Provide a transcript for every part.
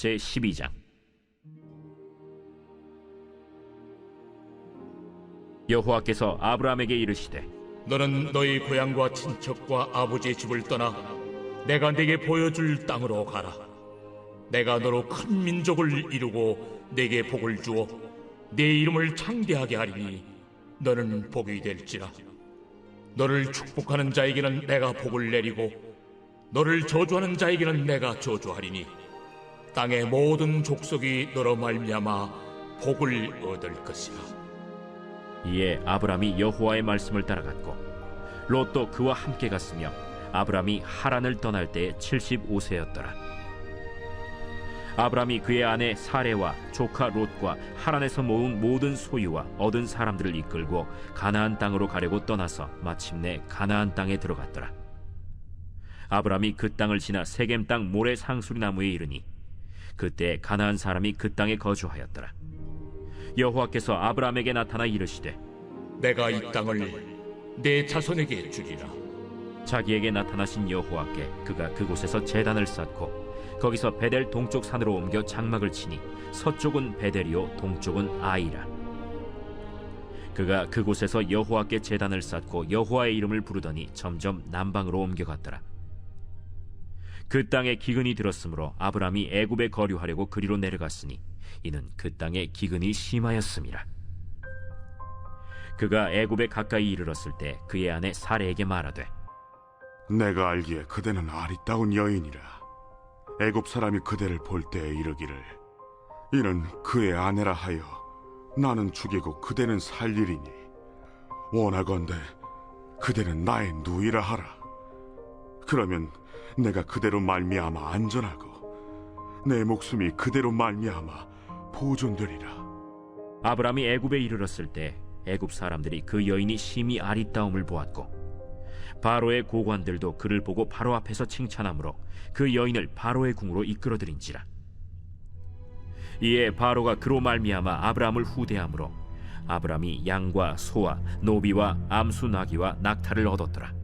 제12장. 여호와께서 아브라함에게 이르시되 너는 너희 고향과 친척과 아버지의 집을 떠나 내가 네게 보여줄 땅으로 가라. 내가 너로 큰 민족을 이루고 네게 복을 주어 네 이름을 창대하게 하리니 너는 복이 될지라. 너를 축복하는 자에게는 내가 복을 내리고 너를 저주하는 자에게는 내가 저주하리니 땅의 모든 족속이 너로 말미암아 복을 얻을 것이라. 이에 아브라함이 여호와의 말씀을 따라갔고 롯도 그와 함께 갔으며 아브라함이 하란을 떠날 때에 75세였더라. 아브라함이 그의 아내 사레와 조카 롯과 하란에서 모은 모든 소유와 얻은 사람들을 이끌고 가나안 땅으로 가려고 떠나서 마침내 가나안 땅에 들어갔더라. 아브라함이 그 땅을 지나 세겜 땅 모레 상수리 나무에 이르니 그때 가나안 사람이 그 땅에 거주하였더라. 여호와께서 아브라함에게 나타나 이르시되 내가 이 땅을 내 자손에게 주리라. 자기에게 나타나신 여호와께 그가 그곳에서 제단을 쌓고 거기서 베델 동쪽 산으로 옮겨 장막을 치니 서쪽은 베델이요 동쪽은 아이라. 그가 그곳에서 여호와께 제단을 쌓고 여호와의 이름을 부르더니 점점 남방으로 옮겨갔더라. 그 땅에 기근이 들었으므로 아브라함이 애굽에 거류하려고 그리로 내려갔으니 이는 그 땅에 기근이 심하였음이라. 그가 애굽에 가까이 이르렀을 때 그의 아내 사레에게 말하되 내가 알기에 그대는 아리따운 여인이라. 애굽 사람이 그대를 볼 때에 이르기를 이는 그의 아내라 하여 나는 죽이고 그대는 살리리니 원하건대 그대는 나의 누이라 하라. 그러면 내가 그대로 말미암아 안전하고 내 목숨이 그대로 말미암아 보존되리라. 아브라함이 애굽에 이르렀을 때 애굽 사람들이 그 여인이 심히 아리따움을 보았고 바로의 고관들도 그를 보고 바로 앞에서 칭찬하므로 그 여인을 바로의 궁으로 이끌어들인지라. 이에 바로가 그로 말미암아 아브라함을 후대함으로 아브라함이 양과 소와 노비와 암수 나귀와 낙타를 얻었더라.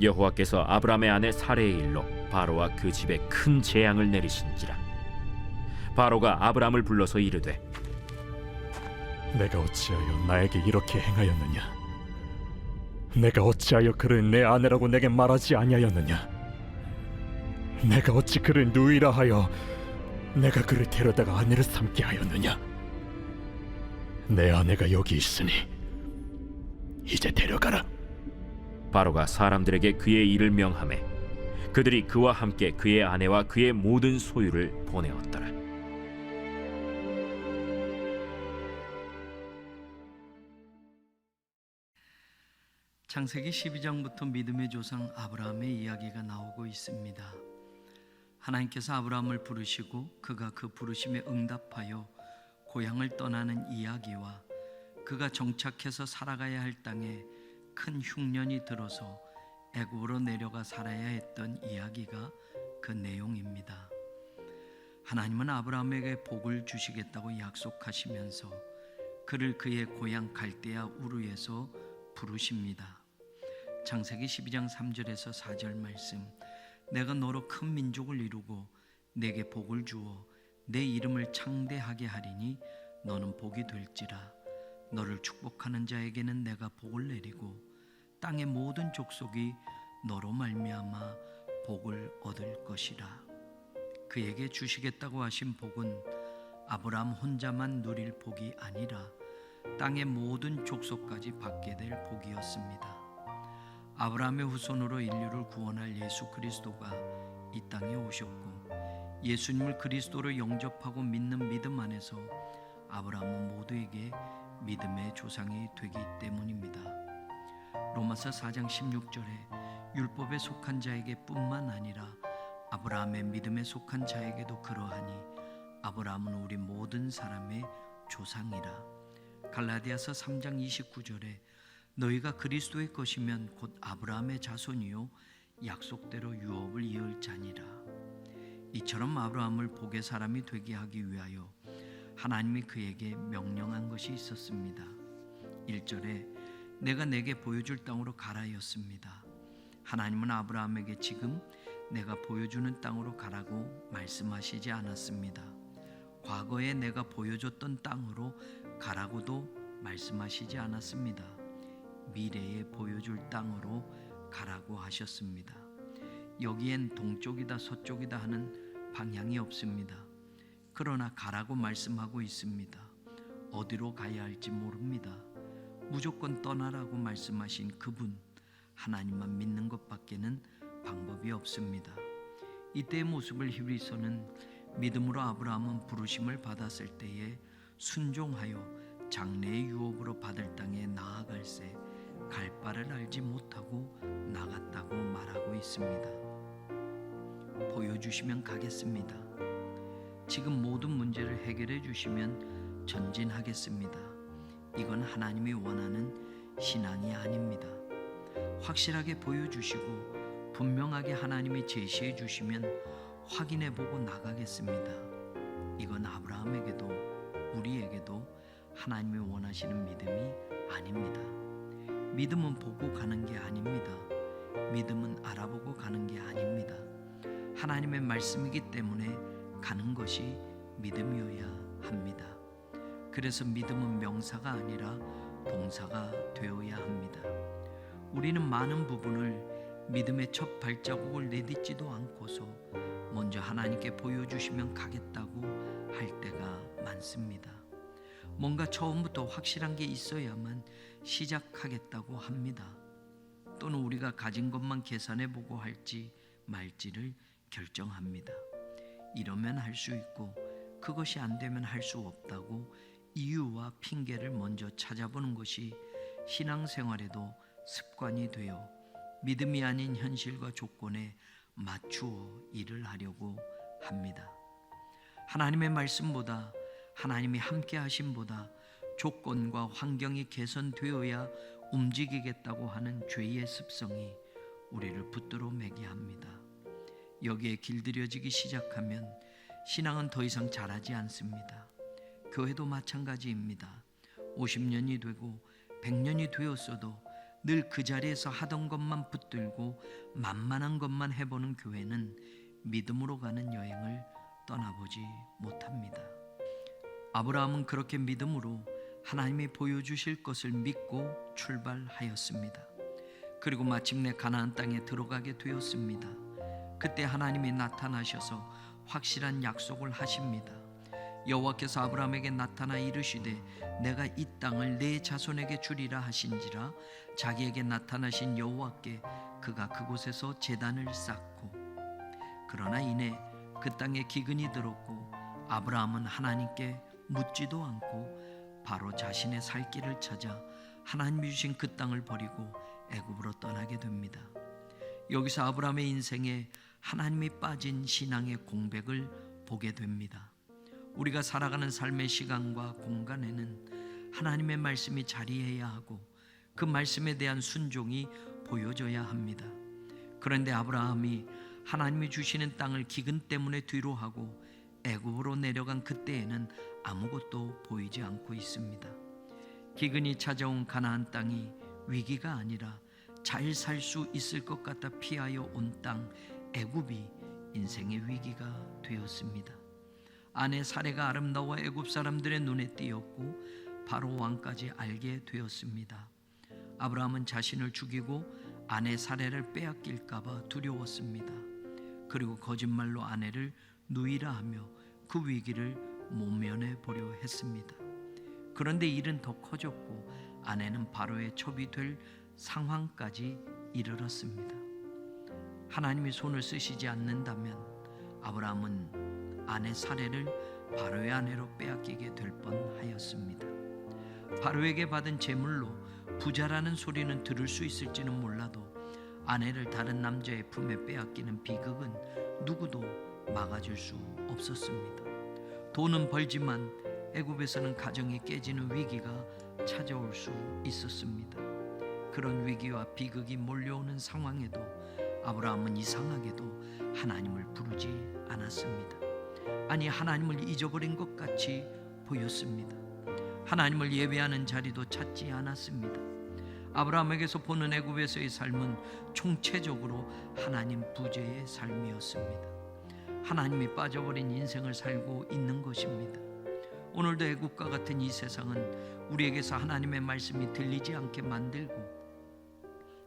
여호와께서 아브라함의 아내 사레의 일로 바로와 그 집에 큰 재앙을 내리신지라. 바로가 아브라함을 불러서 이르되 내가 어찌하여 나에게 이렇게 행하였느냐? 내가 어찌하여 그를 내 아내라고 내게 말하지 아니하였느냐? 내가 어찌 그를 누이라 하여 내가 그를 데려다가 아내를 삼게 하였느냐? 내 아내가 여기 있으니 이제 데려가라. 바로가 사람들에게 그의 일을 명하매 그들이 그와 함께 그의 아내와 그의 모든 소유를 보내었더라. 창세기 12장부터 믿음의 조상 아브라함의 이야기가 나오고 있습니다. 하나님께서 아브라함을 부르시고 그가 그 부르심에 응답하여 고향을 떠나는 이야기와 그가 정착해서 살아가야 할 땅에 큰 흉년이 들어서 애굽으로 내려가 살아야 했던 이야기가 그 내용입니다. 하나님은 아브라함에게 복을 주시겠다고 약속하시면서 그를 그의 고향 갈대아 우르에서 부르십니다. 창세기 12장 3절에서 4절 말씀, 내가 너로 큰 민족을 이루고 내게 복을 주어 내 이름을 창대하게 하리니 너는 복이 될지라. 너를 축복하는 자에게는 내가 복을 내리고 땅의 모든 족속이 너로 말미암아 복을 얻을 것이라. 그에게 주시겠다고 하신 복은 아브라함 혼자만 누릴 복이 아니라 땅의 모든 족속까지 받게 될 복이었습니다. 아브라함의 후손으로 인류를 구원할 예수 그리스도가 이 땅에 오셨고 예수님을 그리스도로 영접하고 믿는 믿음 안에서 아브라함은 모두에게 믿음의 조상이 되기 때문입니다. 로마서 4장 16절에 율법에 속한 자에게 뿐만 아니라 아브라함의 믿음에 속한 자에게도 그러하니 아브라함은 우리 모든 사람의 조상이라. 갈라디아서 3장 29절에 너희가 그리스도의 것이면 곧 아브라함의 자손이요 약속대로 유업을 이을 자니라. 이처럼 아브라함을 복의 사람이 되게 하기 위하여 하나님이 그에게 명령한 것이 있었습니다. 1절에 내가 내게 보여줄 땅으로 가라였습니다. 하나님은 아브라함에게 지금 내가 보여주는 땅으로 가라고 말씀하시지 않았습니다. 과거에 내가 보여줬던 땅으로 가라고도 말씀하시지 않았습니다. 미래에 보여줄 땅으로 가라고 하셨습니다. 여기엔 동쪽이다 서쪽이다 하는 방향이 없습니다. 그러나 가라고 말씀하고 있습니다. 어디로 가야 할지 모릅니다. 무조건 떠나라고 말씀하신 그분, 하나님만 믿는 것밖에는 방법이 없습니다. 이때의 모습을 히브리서는 믿음으로 아브라함은 부르심을 받았을 때에 순종하여 장래의 유업으로 받을 땅에 나아갈새 갈 바를 알지 못하고 나갔다고 말하고 있습니다. 보여주시면 가겠습니다. 지금 모든 문제를 해결해 주시면 전진하겠습니다. 이건 하나님이 원하는 신앙이 아닙니다. 확실하게 보여주시고 분명하게 하나님이 제시해 주시면 확인해 보고 나가겠습니다. 이건 아브라함에게도 우리에게도 하나님이 원하시는 믿음이 아닙니다. 믿음은 보고 가는 게 아닙니다. 믿음은 알아보고 가는 게 아닙니다. 하나님의 말씀이기 때문에 가는 것이 믿음이어야 합니다. 그래서 믿음은 명사가 아니라 동사가 되어야 합니다. 우리는 많은 부분을 믿음의 첫 발자국을 내딛지도 않고서 먼저 하나님께 보여주시면 가겠다고 할 때가 많습니다. 뭔가 처음부터 확실한 게 있어야만 시작하겠다고 합니다. 또는 우리가 가진 것만 계산해 보고 할지 말지를 결정합니다. 이러면 할 수 있고 그것이 안 되면 할 수 없다고 이유와 핑계를 먼저 찾아보는 것이 신앙생활에도 습관이 되어 믿음이 아닌 현실과 조건에 맞추어 일을 하려고 합니다. 하나님의 말씀보다 하나님이 함께 하심보다 조건과 환경이 개선되어야 움직이겠다고 하는 죄의 습성이 우리를 붙들어 매게 합니다. 여기에 길들여지기 시작하면 신앙은 더 이상 자라지 않습니다. 교회도 마찬가지입니다. 50년이 되고 100년이 되었어도 늘 그 자리에서 하던 것만 붙들고 만만한 것만 해보는 교회는 믿음으로 가는 여행을 떠나보지 못합니다. 아브라함은 그렇게 믿음으로 하나님이 보여주실 것을 믿고 출발하였습니다. 그리고 마침내 가나안 땅에 들어가게 되었습니다. 그때 하나님이 나타나셔서 확실한 약속을 하십니다. 여호와께서 아브라함에게 나타나 이르시되 내가 이 땅을 내 자손에게 주리라 하신지라. 자기에게 나타나신 여호와께 그가 그곳에서 제단을 쌓고, 그러나 이내 그 땅에 기근이 들었고 아브라함은 하나님께 묻지도 않고 바로 자신의 살 길을 찾아 하나님이 주신 그 땅을 버리고 애굽으로 떠나게 됩니다. 여기서 아브라함의 인생에 하나님이 빠진 신앙의 공백을 보게 됩니다. 우리가 살아가는 삶의 시간과 공간에는 하나님의 말씀이 자리해야 하고 그 말씀에 대한 순종이 보여져야 합니다. 그런데 아브라함이 하나님이 주시는 땅을 기근 때문에 뒤로 하고 애굽으로 내려간 그때에는 아무것도 보이지 않고 있습니다. 기근이 찾아온 가나안 땅이 위기가 아니라 잘 살 수 있을 것 같아 피하여 온 땅 애굽이 인생의 위기가 되었습니다. 아내 사레가 아름다워 애굽 사람들의 눈에 띄었고 바로 왕까지 알게 되었습니다. 아브라함은 자신을 죽이고 아내 사레를 빼앗길까 봐 두려웠습니다. 그리고 거짓말로 아내를 누이라 하며 그 위기를 모면해 보려 했습니다. 그런데 일은 더 커졌고 아내는 바로의 첩이 될 상황까지 이르렀습니다. 하나님이 손을 쓰시지 않는다면 아브라함은 아내 사레를 바로의 아내로 빼앗기게 될 뻔하였습니다. 바로에게 받은 재물로 부자라는 소리는 들을 수 있을지는 몰라도 아내를 다른 남자의 품에 빼앗기는 비극은 누구도 막아줄 수 없었습니다. 돈은 벌지만 애굽에서는 가정이 깨지는 위기가 찾아올 수 있었습니다. 그런 위기와 비극이 몰려오는 상황에도 아브라함은 이상하게도 하나님을 부르지 않았습니다. 아니, 하나님을 잊어버린 것 같이 보였습니다. 하나님을 예배하는 자리도 찾지 않았습니다. 아브라함에게서 보는 애굽에서의 삶은 총체적으로 하나님 부재의 삶이었습니다. 하나님이 빠져버린 인생을 살고 있는 것입니다. 오늘도 애굽과 같은 이 세상은 우리에게서 하나님의 말씀이 들리지 않게 만들고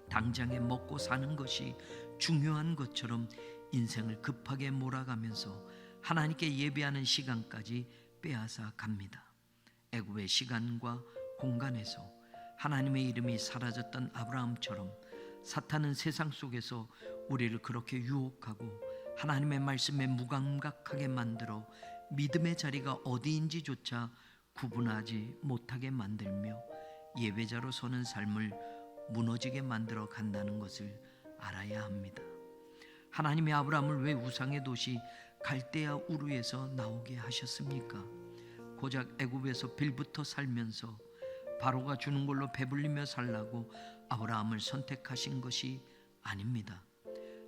당장에 먹고 사는 것이 중요한 것처럼 인생을 급하게 몰아가면서 하나님께 예배하는 시간까지 빼앗아 갑니다. 애굽의 시간과 공간에서 하나님의 이름이 사라졌던 아브라함처럼 사탄은 세상 속에서 우리를 그렇게 유혹하고 하나님의 말씀에 무감각하게 만들어 믿음의 자리가 어디인지조차 구분하지 못하게 만들며 예배자로 서는 삶을 무너지게 만들어 간다는 것을 알아야 합니다. 하나님이 아브라함을 왜 우상의 도시 갈대아 우르에서 나오게 하셨습니까? 고작 애굽에서 빌부터 살면서 바로가 주는 걸로 배불리며 살라고 아브라함을 선택하신 것이 아닙니다.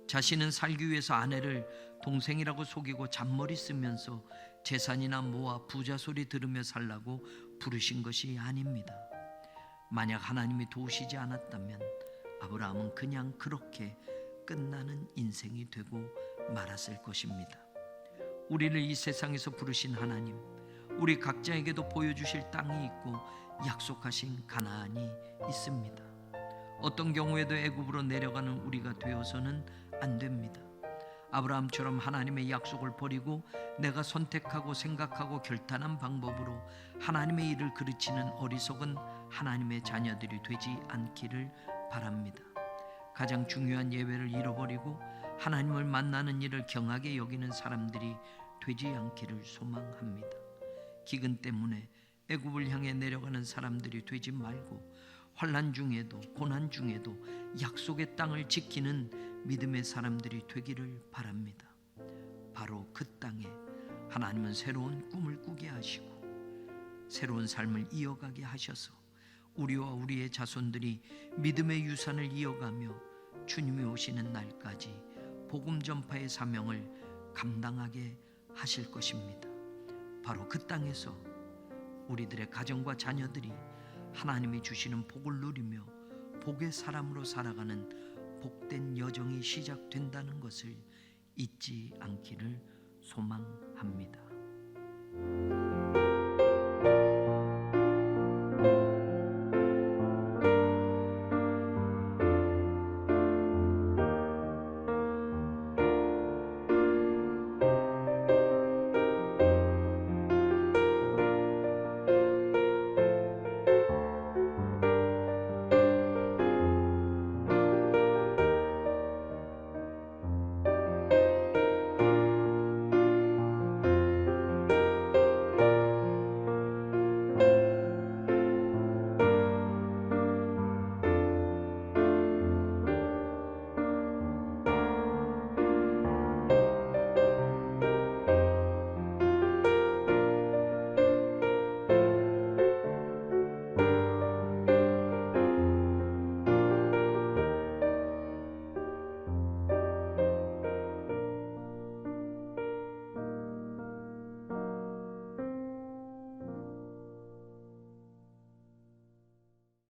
자신은 살기 위해서 아내를 동생이라고 속이고 잔머리 쓰면서 재산이나 모아 부자 소리 들으며 살라고 부르신 것이 아닙니다. 만약 하나님이 도우시지 않았다면 아브라함은 그냥 그렇게 끝나는 인생이 되고 말았을 것입니다. 우리를 이 세상에서 부르신 하나님, 우리 각자에게도 보여주실 땅이 있고 약속하신 가나안이 있습니다. 어떤 경우에도 애굽으로 내려가는 우리가 되어서는 안 됩니다. 아브라함처럼 하나님의 약속을 버리고 내가 선택하고 생각하고 결단한 방법으로 하나님의 일을 그르치는 어리석은 하나님의 자녀들이 되지 않기를 바랍니다. 가장 중요한 예배를 잃어버리고 하나님을 만나는 일을 경하게 여기는 사람들이 되지 않기를 소망합니다. 기근 때문에 애굽을 향해 내려가는 사람들이 되지 말고 환난 중에도 고난 중에도 약속의 땅을 지키는 믿음의 사람들이 되기를 바랍니다. 바로 그 땅에 하나님은 새로운 꿈을 꾸게 하시고 새로운 삶을 이어가게 하셔서 우리와 우리의 자손들이 믿음의 유산을 이어가며 주님이 오시는 날까지 복음 전파의 사명을 감당하게 하실 것입니다. 바로 그 땅에서 우리들의 가정과 자녀들이 하나님이 주시는 복을 누리며 복의 사람으로 살아가는 복된 여정이 시작된다는 것을 잊지 않기를 소망합니다.